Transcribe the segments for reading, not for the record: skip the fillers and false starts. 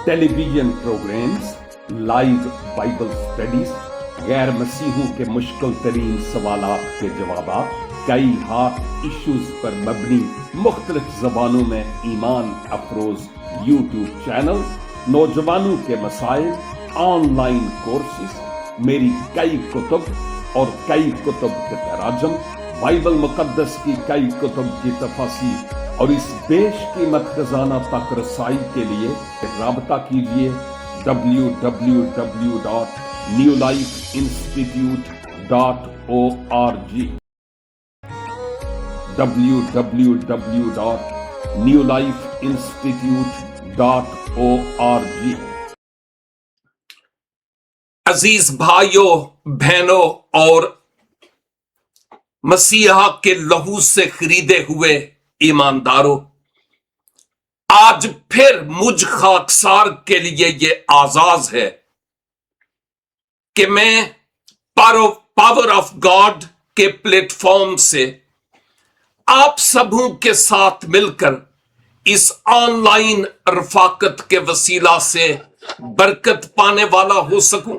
Television programs, live Bible studies, गैर मसीहों के मुश्किल तरीन सवालात के जवाब, कई हॉट इश्यूज पर मबनी मुख्तलिफ जबानों में ईमान अफरोज यूट्यूब चैनल, नौजवानों के मसाइल, ऑनलाइन कोर्सेज, मेरी कई कुतुब और कई कुतुब के तराजम, बाइबल मुकद्दस की कई कुतुब की तफासीर और इस बेशकीमत खजाना तक रसाई के लिए राबता कीजिए www.newlifeinstitute.org www.newlifeinstitute.org। अजीज भाइयों, बहनों और मसीहा के लहू से खरीदे हुए ईमानदारों, आज फिर मुझ खाकसार के लिए ये आजाज है कि मैं पावर ऑफ गॉड के प्लेटफॉर्म से आप सबों के साथ मिलकर इस ऑनलाइन रफाकत के वसीला से बरकत पाने वाला हो सकूं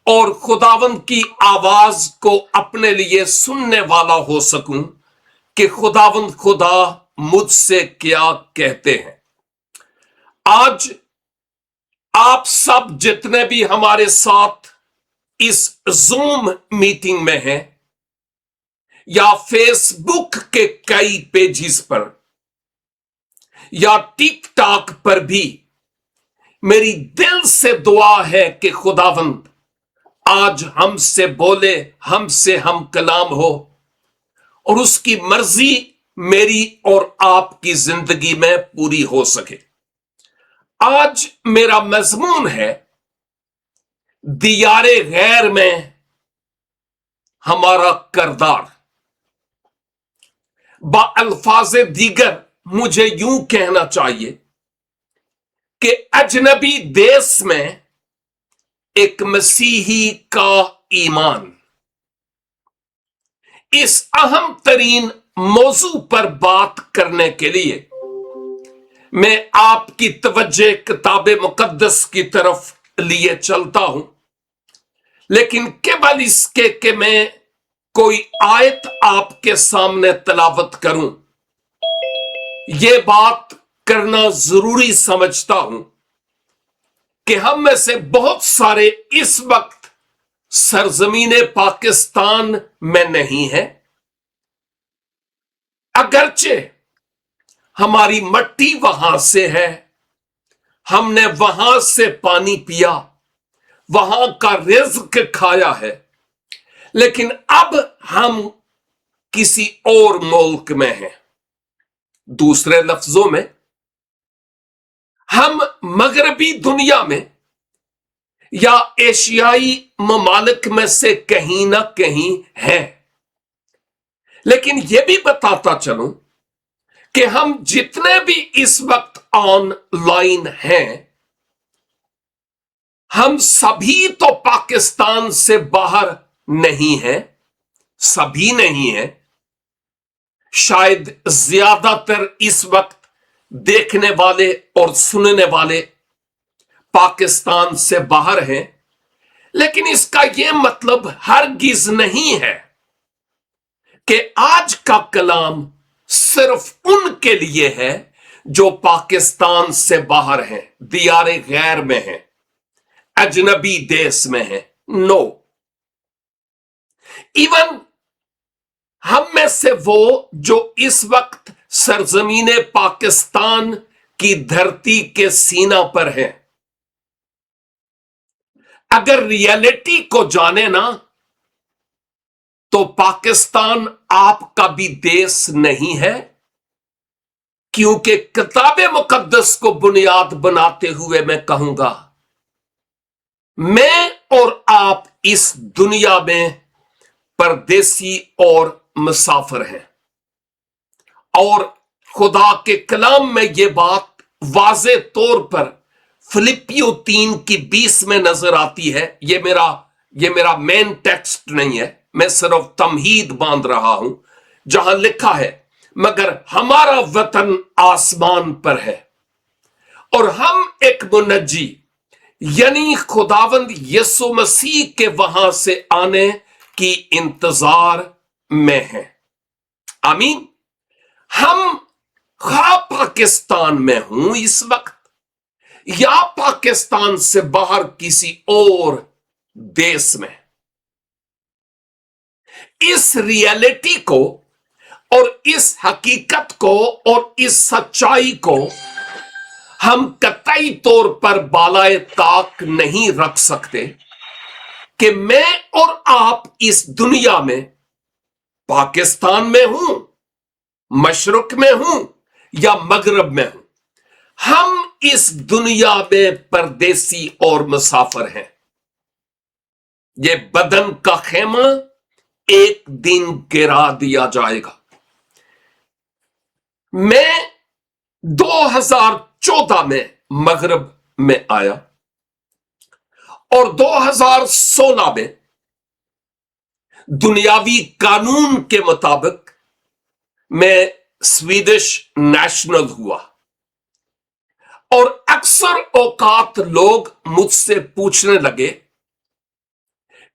और खुदावंद की आवाज को अपने लिए सुनने वाला हो सकूं कि खुदावंद खुदा मुझसे क्या कहते हैं। आज आप सब जितने भी हमारे साथ इस जूम मीटिंग में हैं या फेसबुक के कई पेजेस पर या टिकटॉक पर भी, मेरी दिल से दुआ है कि खुदावंद आज हमसे बोले, हमसे हम कलाम हो और उसकी मर्जी मेरी और आपकी जिंदगी में पूरी हो सके। आज मेरा मजमून है दियारे गैर में हमारा करदार। बाअल्फाज़े दीगर मुझे यूं कहना चाहिए कि अजनबी देश में एक मसीही का ईमान। इस अहम तरीन मौजू पर बात करने के लिए मैं आपकी तवज्जो किताबे मुकद्दस की तरफ लिए चलता हूं, लेकिन केवल इसके कि मैं कोई आयत आपके सामने तलावत करूं, यह बात करना जरूरी समझता हूं कि हम में से बहुत सारे इस वक्त सरजमीने पाकिस्तान में नहीं है। अगरचे हमारी मट्टी वहां से है, हमने वहां से पानी पिया, वहां का रिज़्क खाया है, लेकिन अब हम किसी और मुल्क में हैं। दूसरे लफ्जों में, हम मगरबी दुनिया में या एशियाई ममालिक में से कहीं ना कहीं है। लेकिन यह भी बताता चलूं कि हम जितने भी इस वक्त ऑनलाइन हैं, हम सभी तो पाकिस्तान से बाहर नहीं हैं, सभी नहीं हैं। शायद ज्यादातर इस वक्त देखने वाले और सुनने वाले पाकिस्तान से बाहर हैं, लेकिन इसका यह मतलब हरगिज नहीं है कि आज का कलाम सिर्फ उनके लिए है जो पाकिस्तान से बाहर हैं, दियारे गैर में हैं, अजनबी देश में हैं। नो, इवन हम में से वो जो इस वक्त सरजमीने पाकिस्तान की धरती के सीना पर हैं, अगर रियलिटी को जाने ना, तो पाकिस्तान आपका भी देश नहीं है, क्योंकि किताबे मुकद्दस को बुनियाद बनाते हुए मैं कहूंगा, मैं और आप इस दुनिया में परदेसी और मुसाफिर हैं। और खुदा के कलाम में यह बात वाज़े तौर पर फिलिपियो 3:20 में नजर आती है। यह मेरा मेन टेक्स्ट नहीं है, मैं सिर्फ तमहीद बांध रहा हूं, जहां लिखा है, मगर हमारा वतन आसमान पर है और हम एक मुनज्जी यानी खुदावंद यीशु मसीह के वहां से आने की इंतजार में हैं। आमीन। हम खा पाकिस्तान में हूं इस वक्त या पाकिस्तान से बाहर किसी और देश में, इस रियलिटी को और इस हकीकत को और इस सच्चाई को हम कतई तौर पर बालाए ताक नहीं रख सकते कि मैं और आप इस दुनिया में पाकिस्तान में हूं, मशरक में हूं या मगरब में हूं, हम इस दुनिया में परदेसी और मुसाफिर हैं। ये बदन का खेमा एक दिन गिरा दिया जाएगा। मैं 2014 में मगरब में आया और 2016 में दुनियावी कानून के मुताबिक मैं स्वीडिश नेशनल हुआ। और अक्सर औकात लोग मुझसे पूछने लगे,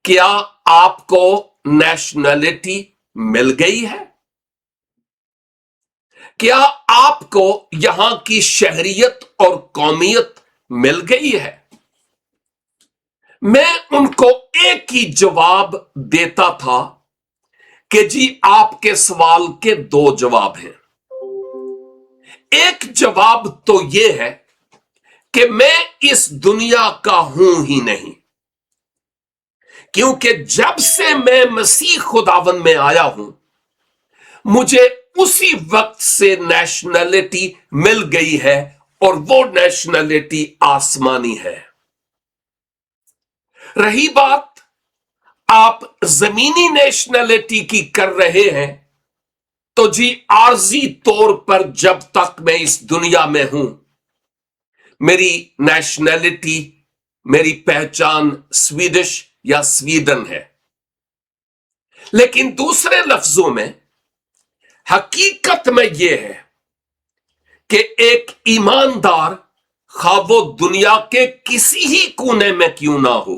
क्या आपको नेशनलिटी मिल गई है? क्या आपको यहां की शहरियत और कौमियत मिल गई है? मैं उनको एक ही जवाब देता था कि जी आपके सवाल के दो जवाब हैं। एक जवाब तो यह है कि मैं इस दुनिया का हूं ही नहीं, क्योंकि जब से मैं मसीह खुदावन में आया हूं मुझे उसी वक्त से नेशनलिटी मिल गई है और वो नेशनलिटी आसमानी है। रही बात आप जमीनी नेशनलिटी की कर रहे हैं, तो जी आर्जी तौर पर जब तक मैं इस दुनिया में हूं मेरी नेशनलिटी, मेरी पहचान स्वीडिश या स्वीडन है। लेकिन दूसरे लफ्जों में हकीकत में यह है कि एक ईमानदार खा वो दुनिया के किसी ही कोने में क्यों ना हो,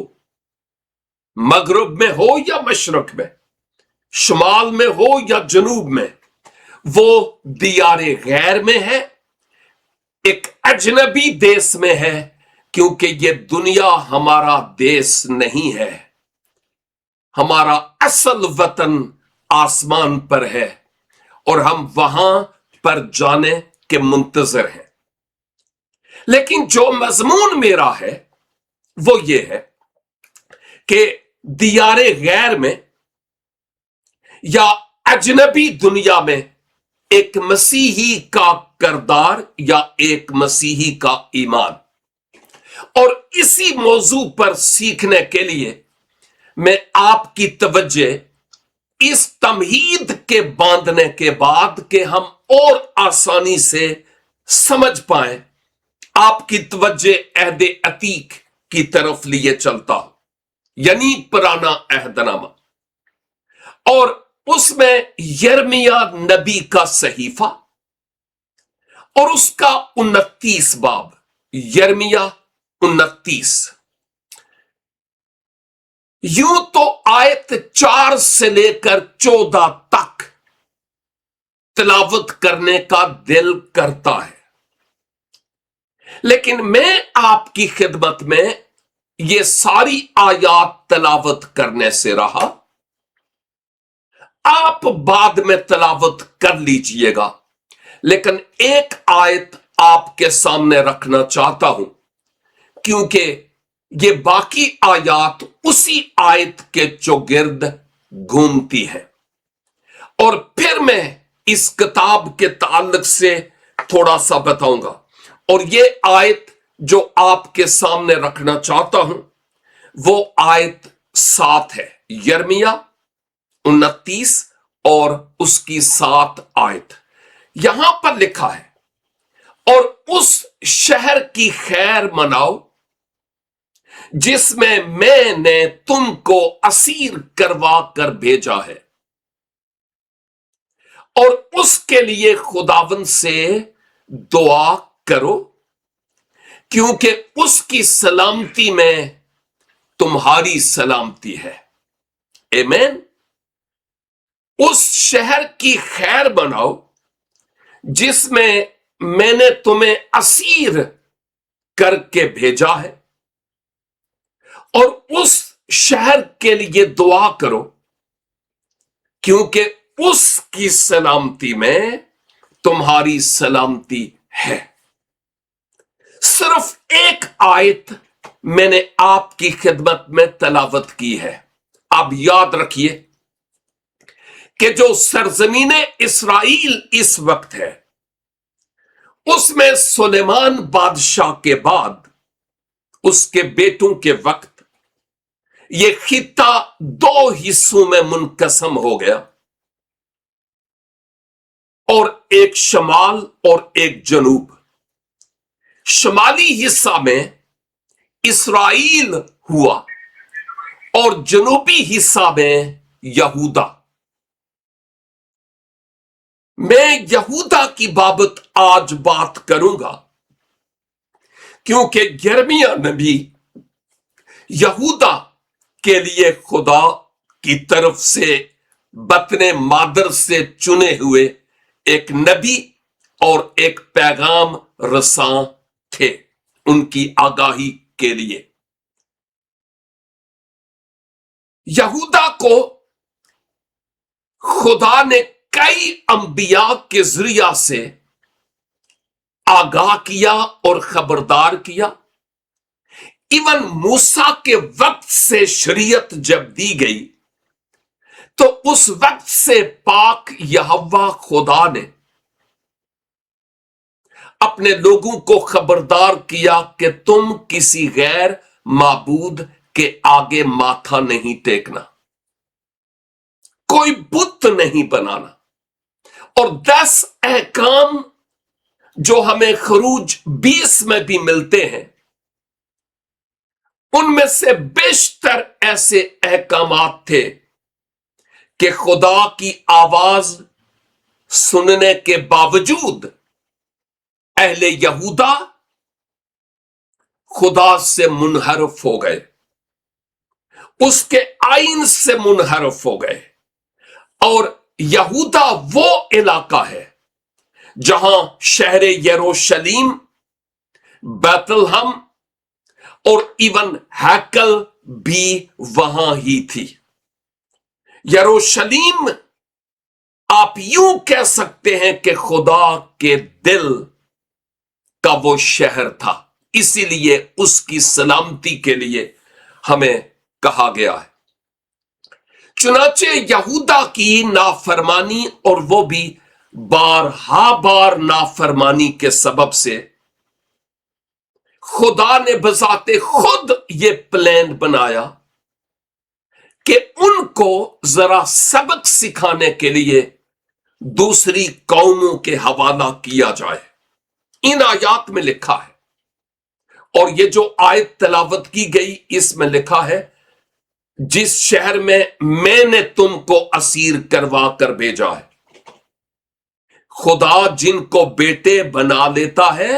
मगरब में हो या मशरक में, शुमाल में हो या जनूब में, वो दियारे गैर में है, एक अजनबी देश में है, क्योंकि ये दुनिया हमारा देश नहीं है। हमारा असल वतन आसमान पर है और हम वहां पर जाने के मुंतजर हैं। लेकिन जो मजमून मेरा है वो ये है कि दियारे गैर में या अजनबी दुनिया में एक मसीही का किरदार या एक मसीही का ईमान, और इसी मौजू पर सीखने के लिए मैं आपकी तवज्जो इस तमहीद के बांधने के बाद कि हम और आसानी से समझ पाए आपकी तवज्जो अहद अतीक की तरफ लिए चलता हूं, यानी पुराना अहदनामा, और उसमें यिर्मयाह नबी का सहीफा और उसका 29 बाब, यिर्मयाह 29। यूं तो आयत 4 से लेकर 14 तक तिलावत करने का दिल करता है, लेकिन मैं आपकी खिदमत में ये सारी आयात तिलावत करने से रहा। आप बाद में तिलावत कर लीजिएगा, लेकिन एक आयत आपके सामने रखना चाहता हूं, क्योंकि ये बाकी आयात उसी आयत के चौगिर्द घूमती है। और फिर मैं इस किताब के ताल्लुक से थोड़ा सा बताऊंगा, और ये आयत जो आपके सामने रखना चाहता हूं वो आयत 7 है, यिर्मयाह 29 और उसकी 7 आयत। यहां पर लिखा है, और उस शहर की खैर मनाओ जिसमें मैंने तुमको असीर करवा कर भेजा है, और उसके लिए खुदावन से दुआ करो کیونکہ اس کی سلامتی میں تمہاری سلامتی ہے. آمین. اس شہر کی خیر بناؤ جس میں میں نے تمہیں اسیر کر کے بھیجا ہے، اور اس شہر کے لیے دعا کرو کیونکہ اس کی سلامتی میں تمہاری سلامتی ہے. صرف ایک آیت میں نے آپ کی خدمت میں تلاوت کی ہے. اب یاد رکھیے کہ جو سرزمین اسرائیل اس وقت ہے، اس میں سلیمان بادشاہ کے بعد اس کے بیٹوں کے وقت یہ خطہ دو حصوں میں منقسم ہو گیا، اور ایک شمال اور ایک جنوب. شمالی حصہ میں اسرائیل ہوا اور جنوبی حصہ میں یہودا. میں یہودا کی بابت آج بات کروں گا کیونکہ یرمیہ نبی یہودا کے لیے خدا کی طرف سے بطن مادر سے چنے ہوئے ایک نبی اور ایک پیغام رساں تھے ان کی آگاہی کے لیے. یہودا کو خدا نے کئی انبیاء کے ذریعہ سے آگاہ کیا اور خبردار کیا. ایون موسیٰ کے وقت سے شریعت جب دی گئی تو اس وقت سے پاک یہوہ خدا نے اپنے لوگوں کو خبردار کیا کہ تم کسی غیر معبود کے آگے ماتھا نہیں ٹیکنا، کوئی بت نہیں بنانا. اور 10 احکام جو ہمیں خروج 20 میں بھی ملتے ہیں، ان میں سے بیشتر ایسے احکامات تھے کہ خدا کی آواز سننے کے باوجود اہل یہودا خدا سے منحرف ہو گئے، اس کے آئین سے منحرف ہو گئے. اور یہودا وہ علاقہ ہے جہاں شہر یروشلیم، بیت لحم اور ایون ہیکل بھی وہاں ہی تھی. یروشلیم آپ یوں کہہ سکتے ہیں کہ خدا کے دل کا وہ شہر تھا، اسی لیے اس کی سلامتی کے لیے ہمیں کہا گیا ہے. چنانچہ یہودا کی نافرمانی، اور وہ بھی بار نافرمانی کے سبب سے خدا نے بذات خود یہ پلان بنایا کہ ان کو ذرا سبق سکھانے کے لیے دوسری قوموں کے حوالہ کیا جائے. ان آیات میں لکھا ہے، اور یہ جو آیت تلاوت کی گئی اس میں لکھا ہے، جس شہر میں نے تم کو اسیر کروا کر بھیجا ہے. خدا جن کو بیٹے بنا لیتا ہے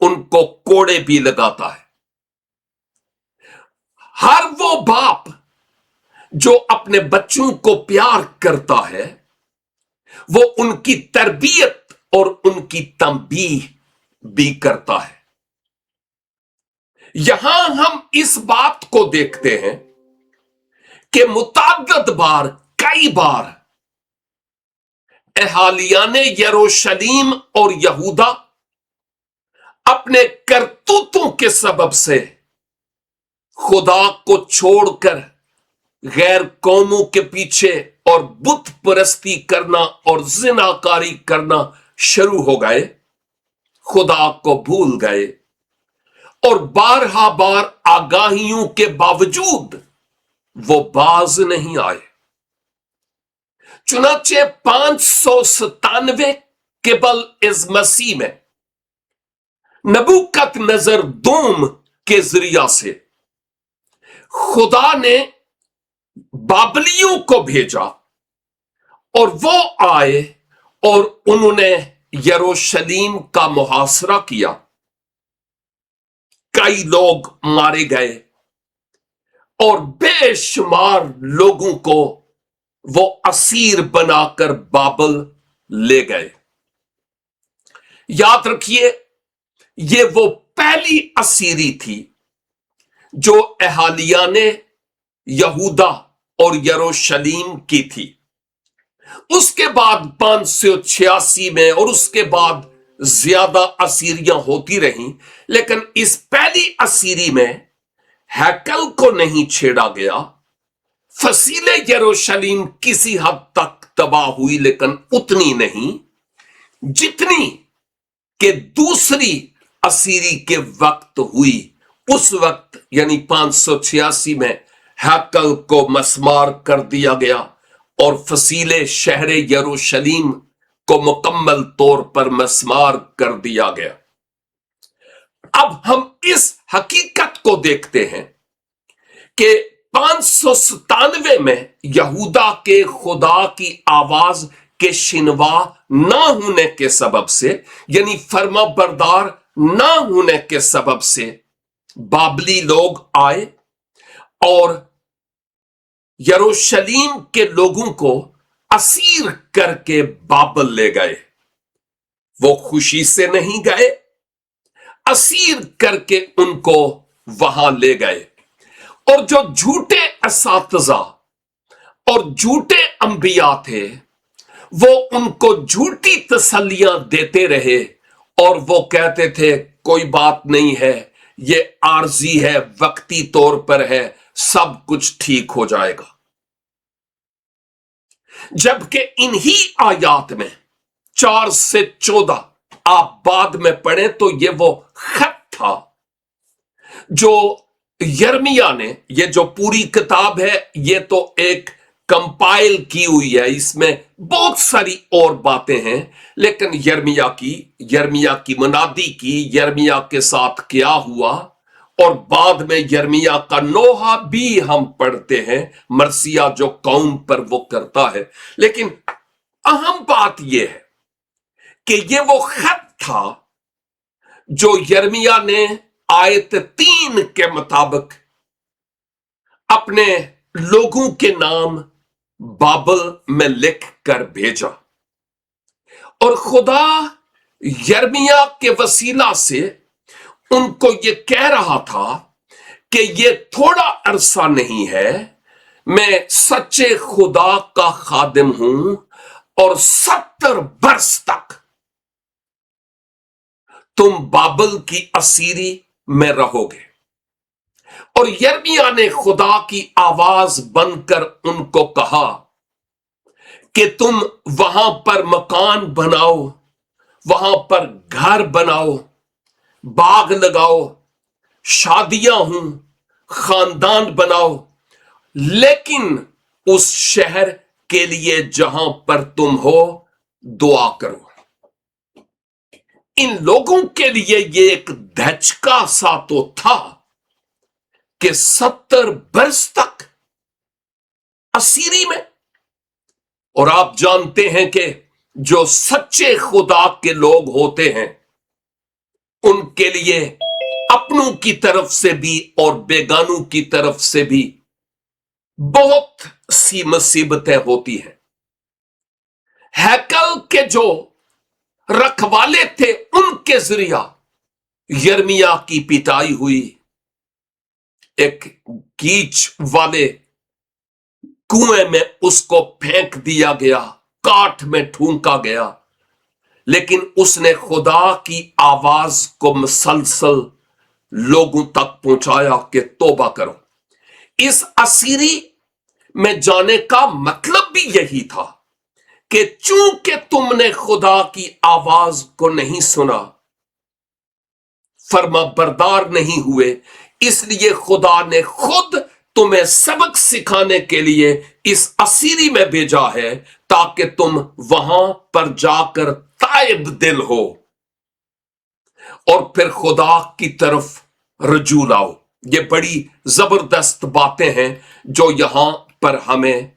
ان کو کوڑے بھی لگاتا ہے. ہر وہ باپ جو اپنے بچوں کو پیار کرتا ہے وہ ان کی تربیت اور ان کی تنبیہ بھی کرتا ہے. یہاں ہم اس بات کو دیکھتے ہیں کہ متعدد بار، کئی بار اہالیان یروشلیم اور یہودا اپنے کرتوتوں کے سبب سے خدا کو چھوڑ کر غیر قوموں کے پیچھے اور بت پرستی کرنا اور زناکاری کرنا شروع ہو گئے، خدا کو بھول گئے، اور بار آگاہیوں کے باوجود وہ باز نہیں آئے. چنانچہ 597 قبل از مسیح میں نبوکت نظر دوم کے ذریعہ سے خدا نے بابلیوں کو بھیجا، اور وہ آئے اور انہوں نے یروشلیم کا محاصرہ کیا. कई लोग मारे गए और बेशुमार लोगों को वो असीर बनाकर बाबल ले गए। याद रखिए, ये वो पहली असीरी थी जो अहालिया ने यहूदा और यरूशलेम की थी। उसके बाद 586 में और उसके बाद ज्यादा असीरियां होती रहीं, लेकिन इस पहली असीरी में हैकल को नहीं छेड़ा गया। फसीले यरूशलेम किसी हद तक तबाह हुई, लेकिन उतनी नहीं जितनी कि दूसरी असीरी के वक्त हुई। उस वक्त यानी 586 में हैकल को मसमार कर दिया गया और फसीले शहर यरूशलेम को मुकम्मल तौर पर मसमार कर दिया गया। अब हम इस हकीकत को देखते हैं कि 597 में यहूदा के खुदा की आवाज के शिनवा ना होने के सबब से, यानी फर्मा बरदार ना होने के सबब से बाबली लोग आए और यरूशलेम के लोगों को असीर करके बाबल ले गए। वो खुशी से नहीं गए, असीर करके उनको वहां ले गए। और जो झूठे असातिज़ा और झूठे अंबिया थे, वो उनको झूठी तसल्लियां देते रहे और वो कहते थे कोई बात नहीं है, ये आर्जी है, वक्ती तौर पर है, सब कुछ ठीक हो जाएगा। जबकि इन्हीं आयात में 4 से 14 आप बाद में पढ़ें तो ये वो खत था जो यर्मिया ने, ये जो पूरी किताब है ये तो एक कंपाइल की हुई है, इसमें बहुत सारी और बातें हैं, लेकिन यर्मिया की मुनादी की, यर्मिया के साथ क्या हुआ, और बाद में यर्मिया का नोहा भी हम पढ़ते हैं, मरसिया जो कौम पर वो करता है। लेकिन अहम बात यह है कि ये वो खत था जो यर्मिया ने आयत 3 के मुताबिक अपने लोगों के नाम बाबल में लिख कर भेजा। और खुदा यर्मिया के वसीला से उनको ये कह रहा था कि ये थोड़ा अरसा नहीं है, मैं सच्चे खुदा का खादिम हूं और 70 बरस तक तुम बाबल की असीरी में रहोगे। और यर्मिया ने खुदा की आवाज बनकर उनको कहा कि तुम वहां पर मकान बनाओ, वहां पर घर बनाओ, बाग लगाओ, शादियां हों, खानदान बनाओ, लेकिन उस शहर के लिए जहां पर तुम हो दुआ करो। इन लोगों के लिए ये एक धचका सा तो था कि 70 बरस तक असीरी में। और आप जानते हैं कि जो सच्चे खुदा के लोग होते हैं उनके लिए अपनों की तरफ से भी और बेगानों की तरफ से भी बहुत सी मुसीबतें होती हैं। हैकल के जो रखवाले थे उनके जरिया यर्मिया की पिटाई हुई, एक कीच वाले कुएं में उसको फेंक दिया गया, काठ में ठूंका गया, लेकिन उसने खुदा की आवाज को मुसलसल लोगों तक पहुंचाया कि तौबा करो। इस असीरी में जाने का मतलब भी यही था कि चूंकि तुमने खुदा की आवाज को नहीं सुना, फर्मा बरदार नहीं हुए, इसलिए खुदा ने खुद तुम्हें सबक सिखाने के लिए इस असीरी में भेजा है ताकि तुम वहां पर जाकर ताइब दिल हो और फिर खुदा की तरफ रजू लाओ। ये बड़ी जबरदस्त बातें हैं जो यहां पर हमें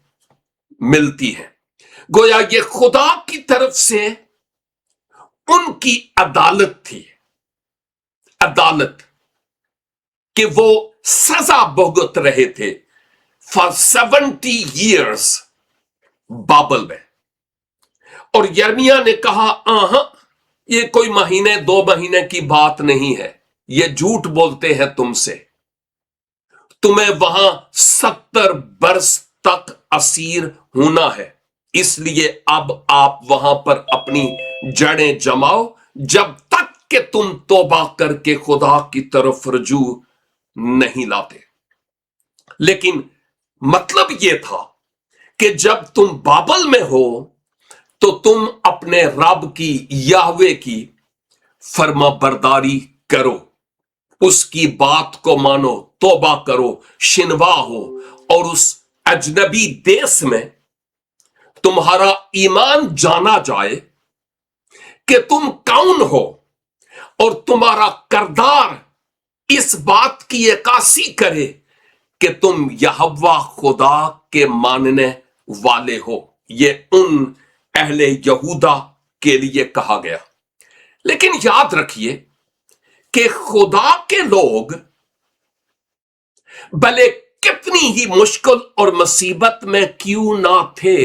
मिलती हैं। गोया ये खुदा की तरफ से उनकी अदालत थी। अदालत कि वो सजा भुगत रहे थे फॉर 70 years बाबल में। और यर्मिया ने कहा, ये कोई महीने 2 महीने की बात नहीं है, ये झूठ बोलते हैं तुमसे, तुम्हें वहां 70 बरस तक असीर होना है, इसलिए अब आप वहां पर अपनी जड़ें जमाओ जब तक कि तुम तौबा करके खुदा की तरफ रजू नहीं लाते। लेकिन मतलब यह था कि जब तुम बाबल में हो तो तुम अपने रब की, याहवे की फर्मा बरदारी करो, उसकी बात को मानो, तौबा करो, शिनवा हो, और उस अजनबी देश में तुम्हारा ईमान जाना जाए कि तुम कौन हो, और तुम्हारा करदार इस बात की अक्कासी करे कि तुम यहोवा खुदा के मानने वाले हो। ये उन अहले यहूदा के लिए कहा गया। लेकिन याद रखिए कि खुदा के लोग भले कितनी ही मुश्किल और मुसीबत में क्यों ना थे,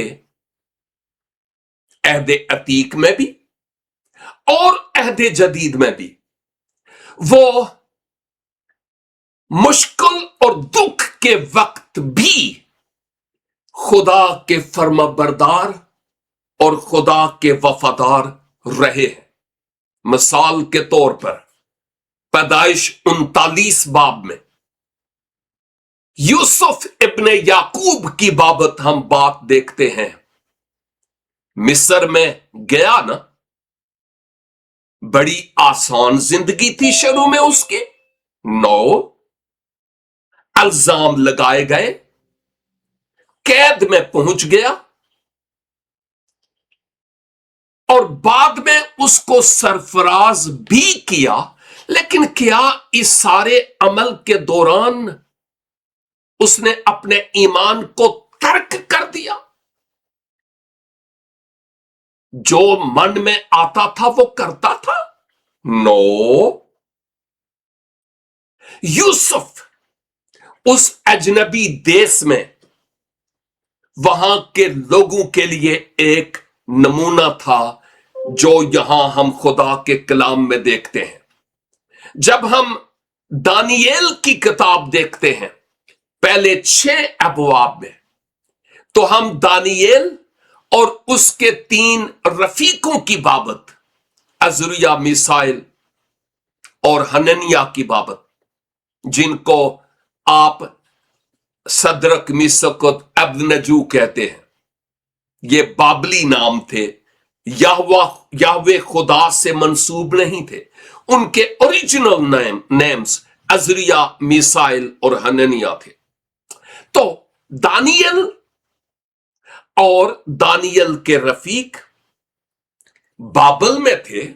अहदे अतीक में भी और अहदे जदीद में भी, वो मुश्किल और दुख के वक्त भी खुदा के फर्माबरदार और खुदा के वफादार रहे हैं। मिसाल के तौर पर पैदाइश 39 बाब में यूसुफ इब्ने याकूब की बाबत हम बात देखते हैं। मिस्र में गया ना, बड़ी आसान जिंदगी थी शुरू में उसके, इल्जाम लगाए गए, कैद में पहुंच गया, और बाद में उसको सरफराज भी किया। लेकिन क्या इस सारे अमल के दौरान उसने अपने ईमान को तर्क कर दिया? जो मन में आता था वो करता था? यूसुफ उस अजनबी देश में वहां के लोगों के लिए एक नमूना था, जो यहां हम खुदा के कलाम में देखते हैं। जब हम दानियेल की किताब देखते हैं पहले 6 अबवाब में, तो हम दानियेल और उसके 3 रफीकों की बाबत, अजरिया, मिसाइल और हननिया की बाबत, जिनको आप सदरक, मिसकत, अब्दनजू कहते हैं, ये बाबली नाम थे, याहवे खुदा से मंसूब नहीं थे। उनके ओरिजिनल नेम्स अजरिया, मिसाइल और हननिया थे। तो दानियल और दानियल के रफीक बाबल में थे,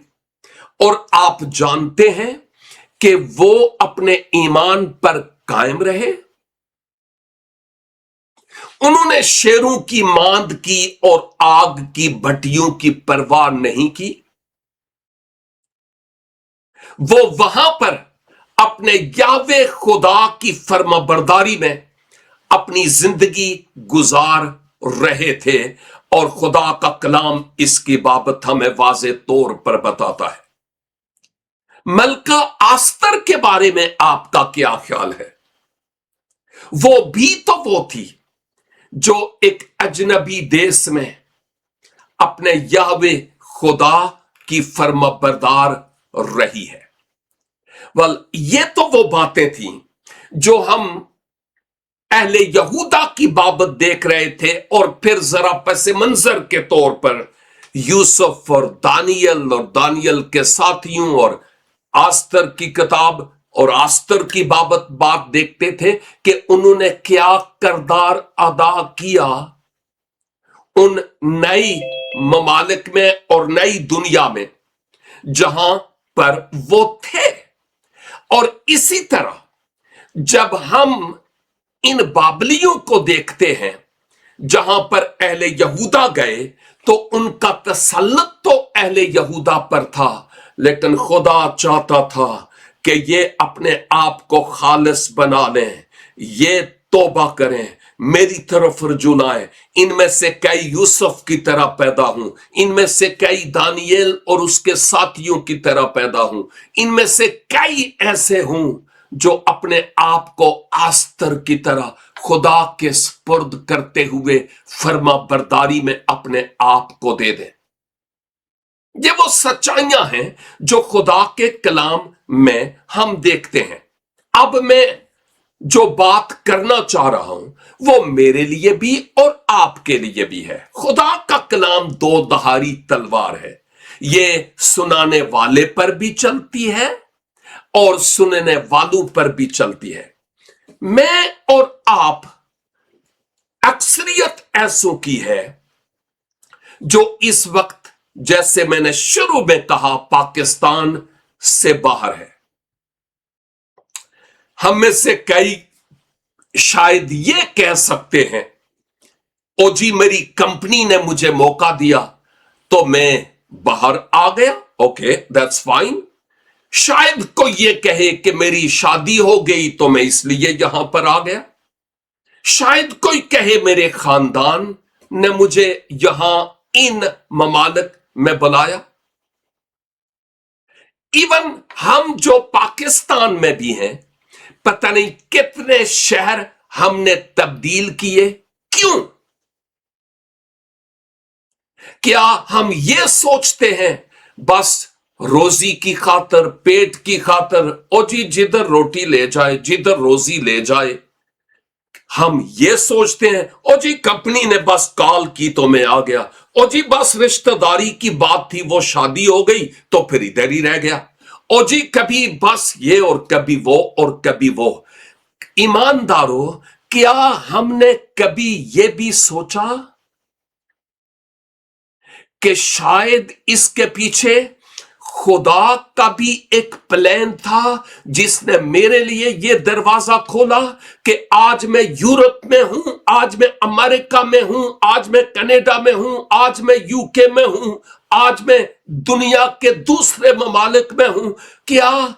और आप जानते हैं कि वो अपने ईमान पर कायम रहे। उन्होंने शेरों की मांद की और आग की भट्टियों की परवाह नहीं की। वो वहां पर अपने याहवे खुदा की फर्माबरदारी में अपनी जिंदगी गुजार रहे थे, और खुदा का कलाम इसकी बाबत हमें वाज़े तौर पर बताता है। मलका आस्तर के बारे में आपका क्या ख्याल है? वो भी तो वो थी जो एक अजनबी देश में अपने याहवे खुदा की फर्माबरदार रही है। ये तो वो बातें थी जो हम अहले यहूदा की बाबत देख रहे थे, और फिर जरा पस मंजर के तौर पर यूसुफ और दानियल के साथियों और आस्तर की किताब और आस्तर की बात देखते थे कि उन्होंने क्या किरदार अदा किया उन नई ममालिक में और नई दुनिया में जहां पर वो थे। और इसी तरह जब हम इन बाबलियों को देखते हैं जहां पर अहले यहूदा गए, तो उनका तसल्लुत तो अहले यहूदा पर था, लेकिन खुदा चाहता था कि ये अपने आप को खालिस बना लें, ये तौबा करें, मेरी तरफ रुजू लाएं। इनमें से कई यूसुफ की तरह पैदा हूं, इनमें से कई दानियल और उसके साथियों की तरह पैदा हूं, इनमें से कई ऐसे हूं जो अपने आप को आस्तर की तरह खुदा के सुपुर्द करते हुए फर्मा बरदारी में अपने आप को दे दें। ये वो सच्चाइयां हैं जो खुदा के कलाम में हम देखते हैं। अब मैं जो बात करना चाह रहा हूं वो मेरे लिए भी और आपके लिए भी है। खुदा का कलाम दो धारी तलवार है, ये सुनाने वाले पर भी चलती है और सुनने वालों पर भी चलती है। मैं और आप अक्सरियत ऐसों की है जो इस वक्त, जैसे मैंने शुरू में कहा, पाकिस्तान से बाहर है। हम में से कई शायद ये कह सकते हैं, ओ जी मेरी कंपनी ने मुझे मौका दिया तो मैं बाहर आ गया, ओके दैट्स फाइन। शायद कोई ये कहे कि मेरी शादी हो गई तो मैं इसलिए यहां पर आ गया। शायद कोई कहे मेरे खानदान ने मुझे यहां इन ममालिक में बुलाया। इवन हम जो पाकिस्तान में भी हैं, पता नहीं कितने शहर हमने तब्दील किए। क्यों? क्या हम ये सोचते हैं बस रोजी की खातर, पेट की खातर, ओ जी जिधर रोटी ले जाए, जिधर रोजी ले जाए। हम ये सोचते हैं ओ जी कंपनी ने बस कॉल की तो मैं आ गया, ओ जी बस रिश्तेदारी की बात थी, वो शादी हो गई तो फिर इधर ही रह गया, ओ जी कभी बस ये और कभी वो और कभी वो। ईमानदारों, क्या हमने कभी ये भी सोचा कि शायद इसके पीछे खुदा का भी एक प्लान था, जिसने मेरे लिए ये दरवाजा खोला कि आज मैं यूरोप में हूं, आज मैं अमेरिका में हूं, आज मैं कनाडा में हूं, आज मैं यूके में हूं, आज मैं दुनिया के दूसरे ममालिक में हूं। क्या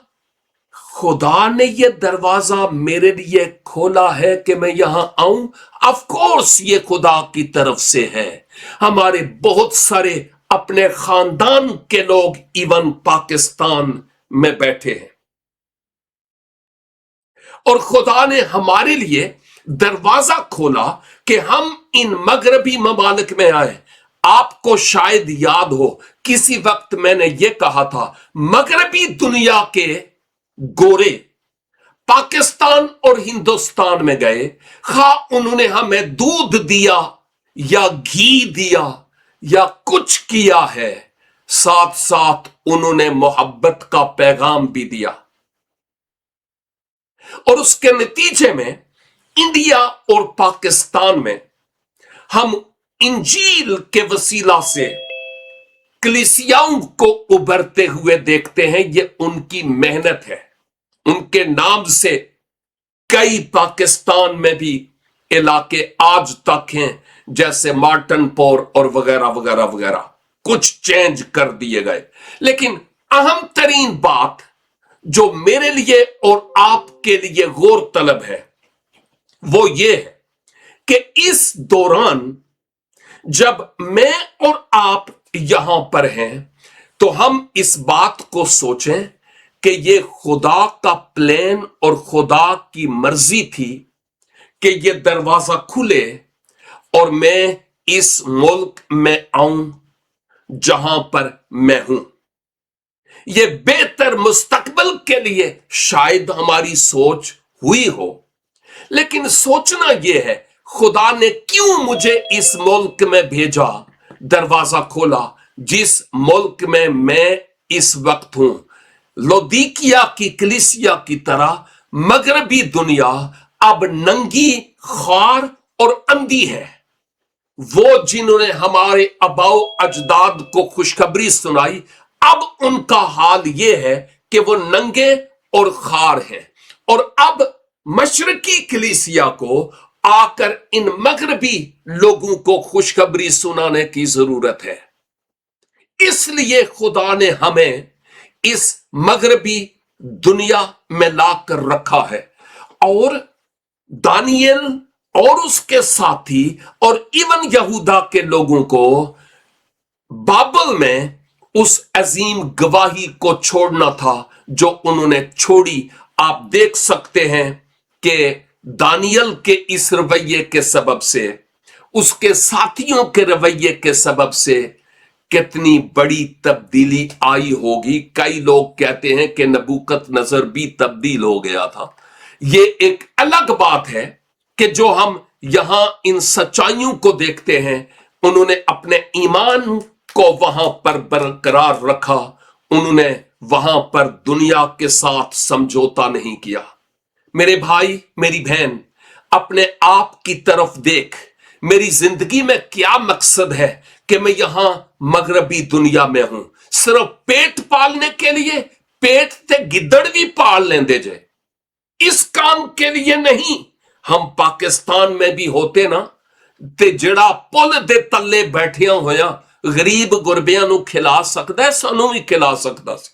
खुदा ने ये दरवाजा मेरे लिए खोला है कि मैं यहां आऊं? ऑफ कोर्स ये खुदा की तरफ से है। हमारे बहुत सारे अपने खानदान के लोग इवन पाकिस्तान में बैठे हैं और खुदा ने हमारे लिए दरवाजा खोला कि हम इन मगरबी ममालिक में आए। आपको शायद याद हो, किसी वक्त मैंने ये कहा था, मगरबी दुनिया के गोरे पाकिस्तान और हिंदुस्तान में गए, खा उन्होंने हमें दूध दिया या घी दिया या कुछ किया है, साथ साथ उन्होंने मोहब्बत का पैगाम भी दिया। और उसके नतीजे में इंडिया और पाकिस्तान में हम इंजील के वसीला से कलीसियाओं को उभरते हुए देखते हैं। ये उनकी मेहनत है। उनके नाम से कई पाकिस्तान में भी इलाके आज तक हैं, जैसे मार्टनपोर और वगैरह वगैरह वगैरह, कुछ चेंज कर दिए गए। लेकिन अहम तरीन बात जो मेरे लिए और आपके लिए गौर तलब है वो ये है कि इस दौरान जब मैं और आप यहां पर हैं तो हम इस बात को सोचें कि ये खुदा का प्लान और खुदा की मर्जी थी कि ये दरवाजा खुले और मैं इस मुल्क में आऊं जहां पर मैं हूं। ये बेहतर मुस्तकबिल के लिए शायद हमारी सोच हुई हो, लेकिन सोचना यह है खुदा ने क्यों मुझे इस मुल्क में भेजा, दरवाजा खोला जिस मुल्क में मैं इस वक्त हूं। लौदीकिया की कलीसिया की तरह मगरबी दुनिया अब नंगी, खार और अंधी है। वो जिन्होंने हमारे अबाओ अजदाद को खुशखबरी सुनाई, अब उनका हाल यह है कि वो नंगे और खार हैं। और अब मशरकी कलीसिया को आकर इन मगरबी लोगों को खुशखबरी सुनाने की जरूरत है। इसलिए खुदा ने हमें इस मगरबी दुनिया में लाकर रखा है। और दानियल और उसके साथी और इवन यहूदा के लोगों को बाबल में उस अजीम गवाही को छोड़ना था जो उन्होंने छोड़ी। आप देख सकते हैं कि दानियल के इस रवैये के सबब से, उसके साथियों के रवैये के सबब से कितनी बड़ी तब्दीली आई होगी। कई लोग कहते हैं कि नबूकदनेस्सर भी तब्दील हो गया था। ये एक अलग बात है कि जो हम यहां इन सच्चाइयों को देखते हैं, उन्होंने अपने ईमान को वहां पर बरकरार रखा। उन्होंने वहां पर दुनिया के साथ समझौता नहीं किया। मेरे भाई, मेरी बहन, अपने आप की तरफ देख। मेरी जिंदगी में क्या मकसद है कि मैं यहां मगरबी दुनिया में हूं सिर्फ पेट पालने के लिए? पेट ते गिद्दड़ भी पाल लेंदे जे, इस काम के लिए नहीं। हम पाकिस्तान में भी होते ना, ते जड़ा पुल दे तल्ले बैठिया होया गरीब गुरबियां नू खिला सकदा है, सानू भी खिला सकदा सी।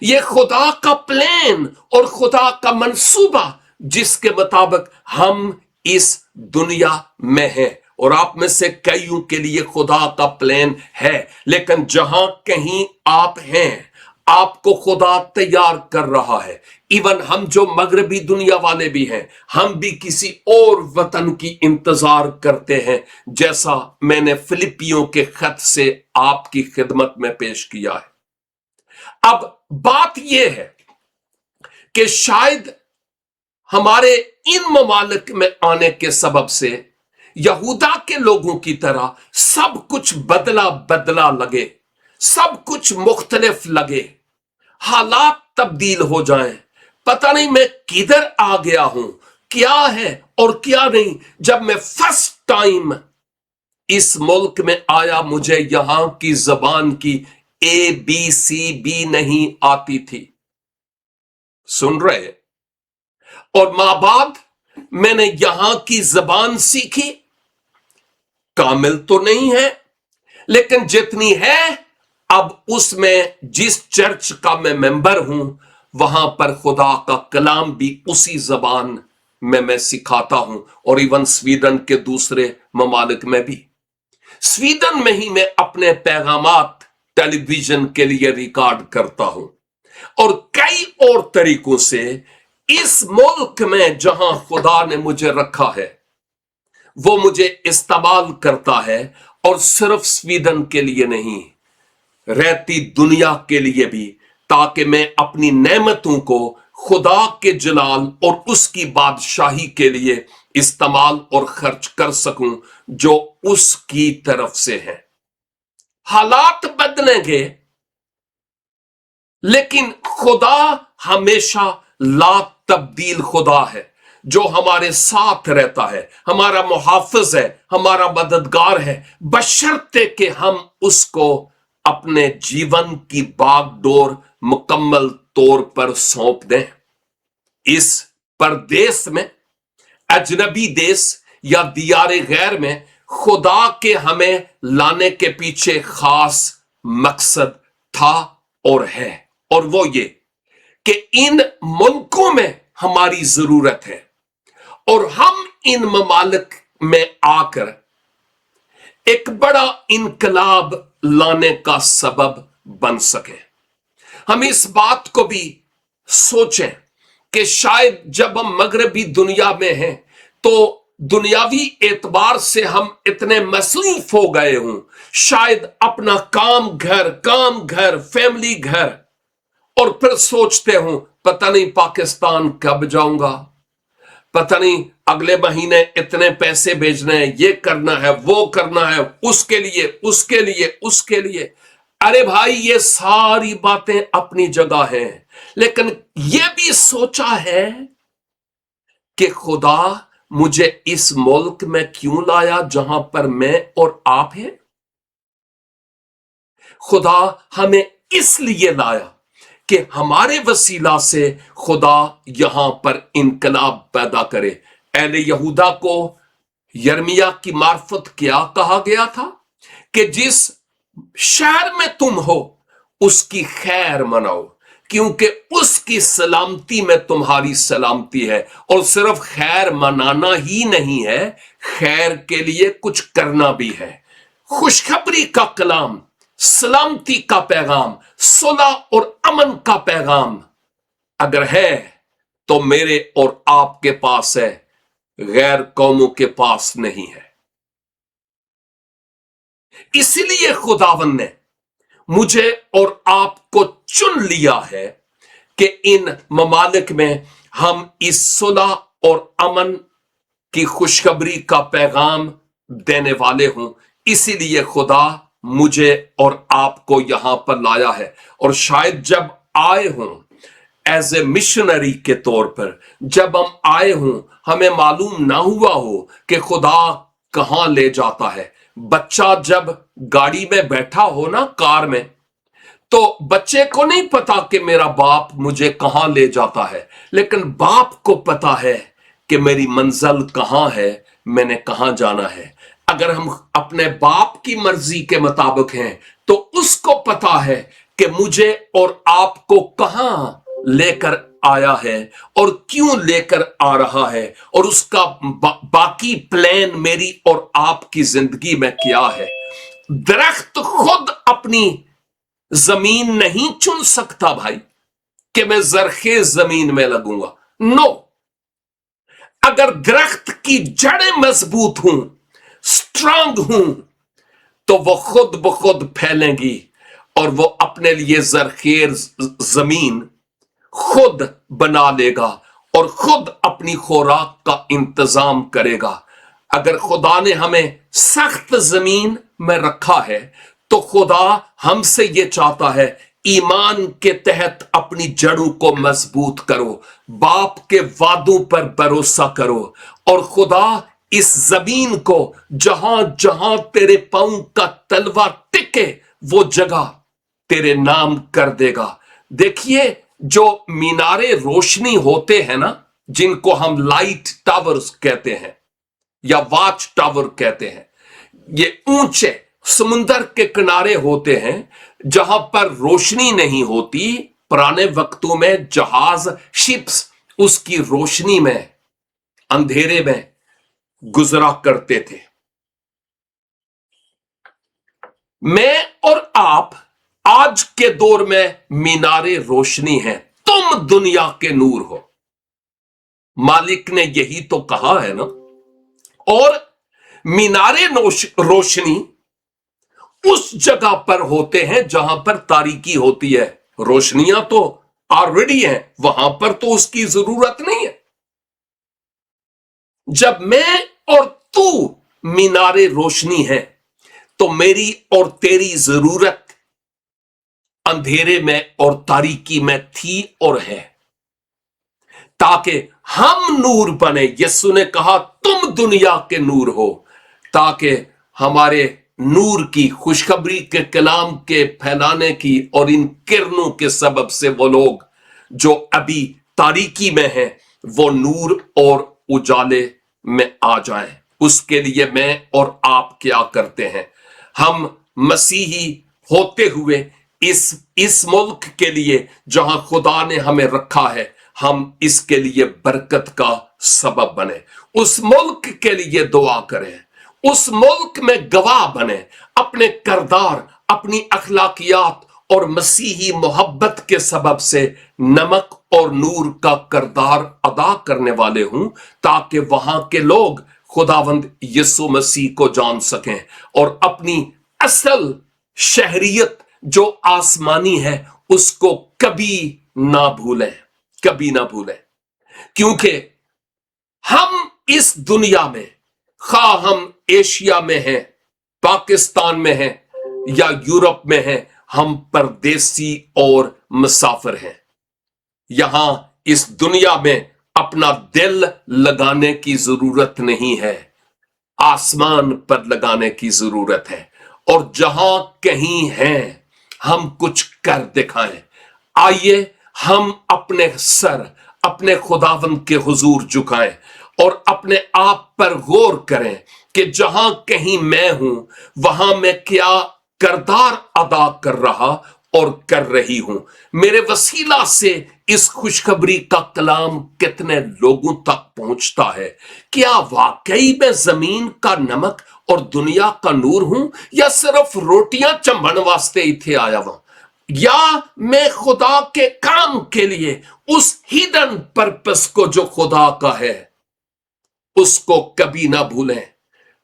ये खुदा का प्लान और खुदा का मंसूबा जिसके मुताबिक हम इस दुनिया में हैं। और आप में से कईयों के लिए खुदा का प्लान है, लेकिन जहां कहीं आप हैं, आपको खुदा तैयार कर रहा है। इवन हम जो मगरबी दुनिया वाले भी हैं, हम भी किसी और वतन की इंतजार करते हैं, जैसा मैंने फिलिपियों के खत से आपकी खिदमत में पेश किया है। अब बात यह है कि शायद हमारे इन ममालिक में आने के सबब से यहूदा के लोगों की तरह सब कुछ बदला बदला लगे, सब कुछ मुख्तलिफ लगे, हालात तब्दील हो जाएं। पता नहीं मैं किधर आ गया हूं, क्या है और क्या नहीं। जब मैं फर्स्ट टाइम इस मुल्क में आया, मुझे यहां की जबान की ABCD नहीं आती थी। सुन रहे? और मां बाद मैंने यहां की जबान सीखी। कामिल तो नहीं है, लेकिन जितनी है, अब उसमें जिस चर्च का मैं मेंबर हूं, वहां पर खुदा का कलाम भी उसी जबान में मैं सिखाता हूं। और इवन स्वीडन के दूसरे ममालिक में भी। स्वीडन में ही मैं अपने पैगामात टेलीविजन के लिए रिकॉर्ड करता हूं। और कई और तरीकों से इस मुल्क में जहां खुदा ने मुझे रखा है, वो मुझे इस्तेमाल करता है। और सिर्फ स्वीडन के लिए नहीं, रहती दुनिया के लिए भी, ताकि मैं अपनी नेमतों को खुदा के जलाल और उसकी बादशाही के लिए इस्तेमाल और खर्च कर सकूं, जो उसकी तरफ से है। हालात बदलेंगे, लेकिन खुदा हमेशा ला तब्दील खुदा है, जो हमारे साथ रहता है, हमारा मुहाफिज है, हमारा मददगार है, बशर्ते कि हम उसको अपने जीवन की बागडोर मुकम्मल तौर पर सौंप दें। इस परदेश में, अजनबी देश या दियारे गैर में, खुदा के हमें लाने के पीछे खास मकसद था और है। और वो ये कि इन मुल्कों में हमारी जरूरत है और हम इन ममालिक में आकर एक बड़ा इनकलाब लाने का सबब बन सके। हम इस बात को भी सोचें कि शायद जब हम मगरबी दुनिया में हैं, तो दुनियावी एतबार से हम इतने मसरूफ हो गए हों, शायद अपना काम घर, फैमिली घर, और फिर सोचते हूं पता नहीं पाकिस्तान कब जाऊंगा, पता नहीं अगले महीने इतने पैसे भेजने हैं, ये करना है, वो करना है, उसके लिए। अरे भाई, ये सारी बातें अपनी जगह हैं, लेकिन ये भी सोचा है कि खुदा मुझे इस मुल्क में क्यों लाया जहां पर मैं और आप हैं। खुदा हमें इसलिए लाया कि हमारे वसीला से खुदा यहां पर इनकलाब पैदा करे। अहले यहूदा को यर्मिया की मार्फत क्या कहा गया था कि जिस शहर में तुम हो उसकी खैर मनाओ, क्योंकि उसकी सलामती में तुम्हारी सलामती है। और सिर्फ खैर मनाना ही नहीं है, खैर के लिए कुछ करना भी है। खुशखबरी का कलाम, सलामती का पैगाम, सुलह और अमन का पैगाम अगर है तो मेरे और आपके पास है, गैर कौमों के पास नहीं है। इसलिए खुदावन ने मुझे और आपको चुन लिया है कि इन ममालिक में हम इस सुलह और अमन की खुशखबरी का पैगाम देने वाले हूं। इसीलिए खुदा मुझे और आपको यहां पर लाया है। और शायद जब आए हों एज ए मिशनरी के तौर पर, जब हम आए हों, हमें मालूम ना हुआ हो कि खुदा कहां ले जाता है। बच्चा जब गाड़ी में बैठा हो ना, कार में, तो बच्चे को नहीं पता कि मेरा बाप मुझे कहां ले जाता है, लेकिन बाप को पता है कि मेरी मंजिल कहां है, मैंने कहां जाना है। अगर हम अपने बाप की मर्जी के मुताबिक हैं तो उसको पता है कि मुझे और आपको कहां लेकर आया है और क्यों लेकर आ रहा है, और उसका बाकी प्लान मेरी और आपकी जिंदगी में क्या है। दरख्त खुद अपनी जमीन नहीं चुन सकता भाई कि मैं जरखेज जमीन में लगूंगा। नो, अगर दरख्त की जड़ें मजबूत हूं, स्ट्रांग हूं, तो वो खुद ब खुद फैलेंगी और वो अपने लिए जरखेज जमीन खुद बना लेगा और खुद अपनी खुराक का इंतजाम करेगा। अगर खुदा ने हमें सख्त जमीन में रखा है तो खुदा हमसे ये चाहता है, ईमान के तहत अपनी जड़ों को मजबूत करो, बाप के वादों पर भरोसा करो, और खुदा इस जमीन को जहां जहां तेरे पांव का तलवा टिके वो जगह तेरे नाम कर देगा। देखिए, जो मीनारे रोशनी होते हैं ना, जिनको हम लाइट टावर्स कहते हैं या वाच टावर कहते हैं, ये ऊंचे समुंदर के किनारे होते हैं जहां पर रोशनी नहीं होती। पुराने वक्तों में जहाज, शिप्स उसकी रोशनी में, अंधेरे में गुजरा करते थे। मैं और आप आज के दौर में मीनारे रोशनी हैं। तुम दुनिया के नूर हो, मालिक ने यही तो कहा है ना। और मीनारे रोशनी उस जगह पर होते हैं जहां पर तारीकी होती है। रोशनियां तो ऑलरेडी हैं, वहां पर तो उसकी जरूरत नहीं है। जब मैं और तू मीनारे रोशनी है तो मेरी और तेरी जरूरत अंधेरे में और तारीकी में थी और है, ताकि हम नूर बने। यीशु ने कहा तुम दुनिया के नूर हो, ताकि हमारे नूर की, खुशखबरी के कलाम के फैलाने की और इन किरणों के सबब से वो लोग जो अभी तारीकी में हैं वो नूर और उजाले में आ जाएं। उसके लिए मैं और आप क्या करते हैं? हम मसीही होते हुए इस मुल्क के लिए जहां खुदा ने हमें रखा है, हम इसके लिए बरकत का सबब बने। उस मुल्क के लिए दुआ करें, उस मुल्क में गवाह बने, अपने करदार, अपनी अखलाकियात और मसीही मोहब्बत के सबब से नमक और नूर का करदार अदा करने वाले हूं, ताकि वहां के लोग खुदावंद यीशु मसीह को जान सकें और अपनी असल शहरियत जो आसमानी है उसको कभी ना भूलें, कभी ना भूलें। क्योंकि हम इस दुनिया में, खा हम एशिया में हैं, पाकिस्तान में हैं या यूरोप में हैं, हम परदेसी और मुसाफिर हैं। यहां इस दुनिया में अपना दिल लगाने की जरूरत नहीं है, आसमान पर लगाने की जरूरत है। और जहां कहीं हैं हम कुछ कर दिखाएं। आइए हम अपने सर अपने खुदावंद के हुजूर झुकाएं और अपने आप पर गौर करें कि जहां कहीं मैं हूं वहां मैं क्या करदार अदा कर रहा اور کر رہی ہوں. میرے وسیلہ سے اس خوشخبری کا کلام کتنے لوگوں تک پہنچتا ہے؟ کیا واقعی میں زمین کا نمک اور دنیا کا نور ہوں، یا صرف روٹیاں چمبن واسطے ایتھے آیا ہوں؟ یا میں خدا کے کام کے لیے اس ہیڈن پرپس کو جو خدا کا ہے اس کو کبھی نہ بھولیں،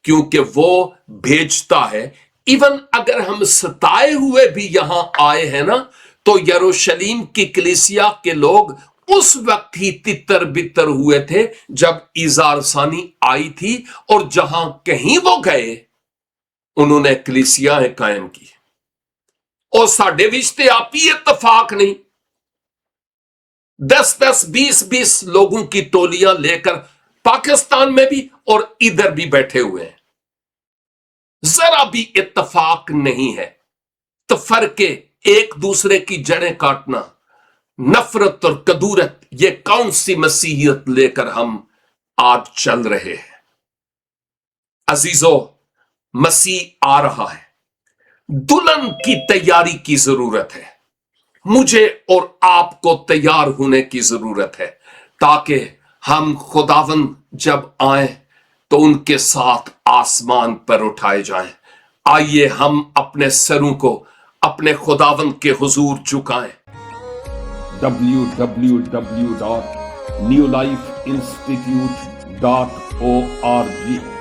کیونکہ وہ بھیجتا ہے. ایون اگر ہم ستائے ہوئے بھی یہاں آئے ہیں نا، تو یروشلیم کی کلیسیا کے لوگ اس وقت ہی تتر بتر ہوئے تھے جب عیسیٰ ثانی آئی تھی، اور جہاں کہیں وہ گئے انہوں نے کلیسیاں قائم کی. اور ساڈے وچ تے آپی اتفاق نہیں، 10 20 لوگوں کی ٹولیاں لے کر پاکستان میں بھی اور ادھر بھی بیٹھے ہوئے ہیں. ذرا بھی اتفاق نہیں ہے. تو فرق ایک دوسرے کی جڑیں کاٹنا، نفرت اور کدورت، یہ کون سی مسیحیت لے کر ہم آج چل رہے ہیں؟ عزیزو، مسیح آ رہا ہے، دلہن کی تیاری کی ضرورت ہے. مجھے اور آپ کو تیار ہونے کی ضرورت ہے تاکہ ہم خداوند جب آئیں تو ان کے ساتھ آسمان پر اٹھائے جائیں. آئیے ہم اپنے سروں کو اپنے خداوند کے حضور جھکائیں. www.newlifeinstitute.org